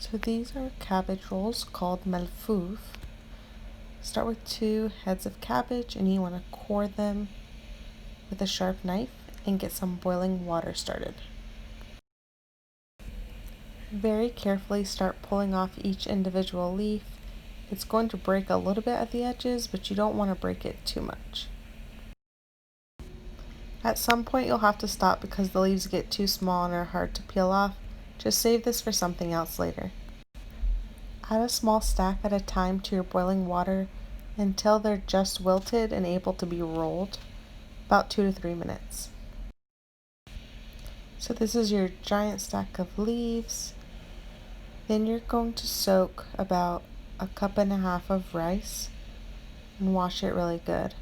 So these are cabbage rolls called Malfoof. Start with 2 heads of cabbage and you want to core them with a sharp knife and get some boiling water started. Very carefully start pulling off each individual leaf. It's going to break a little bit at the edges, but you don't want to break it too much. At some point you'll have to stop because the leaves get too small and are hard to peel off. Just save this for something else later. Add a small stack at a time to your boiling water until they're just wilted and able to be rolled, about 2 to 3 minutes. So this is your giant stack of leaves. Then you're going to soak about 1.5 cups of rice and wash it really good.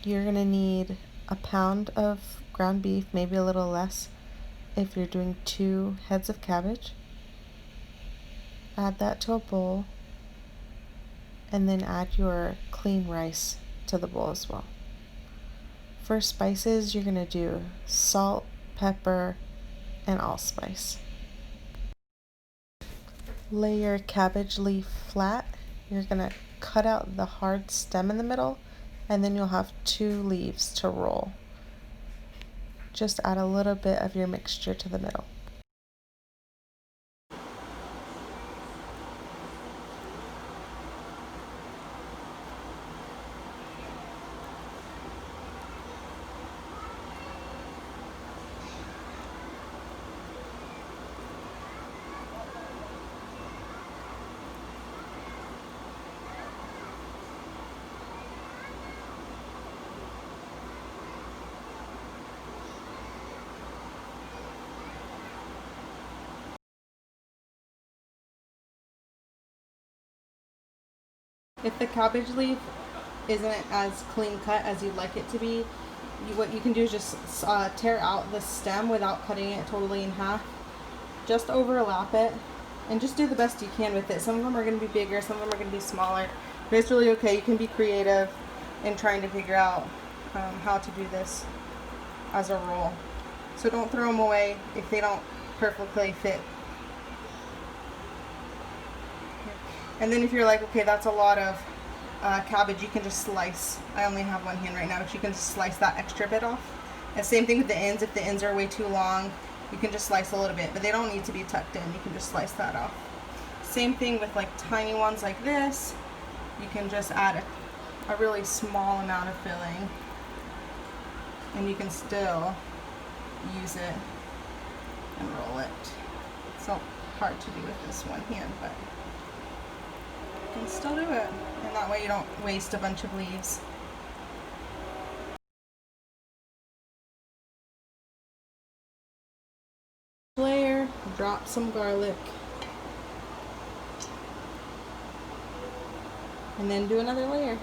You're going to need a pound of ground beef, maybe a little less if you're doing 2 heads of cabbage. Add that to a bowl and then add your clean rice to the bowl as well. For spices, you're going to do salt, pepper, and allspice. Lay your cabbage leaf flat. You're going to cut out the hard stem in the middle, and then you'll have 2 leaves to roll. Just add a little bit of your mixture to the middle. If the cabbage leaf isn't as clean cut as you'd like it to be, what you can do is just tear out the stem without cutting it totally in half. Just overlap it and just do the best you can with it. Some of them are going to be bigger, some of them are going to be smaller, but it's really okay. You can be creative in trying to figure out how to do this as a roll. So don't throw them away if they don't perfectly fit. And then if you're like, okay, that's a lot of cabbage, you can just slice. I only have one hand right now, but you can just slice that extra bit off. And same thing with the ends. If the ends are way too long, you can just slice a little bit, but they don't need to be tucked in. You can just slice that off. Same thing with like tiny ones like this. You can just add a really small amount of filling, and you can still use it and roll it. It's so hard to do with this one hand, but you can still do it, and that way you don't waste a bunch of leaves. Layer, drop some garlic, and then do another layer.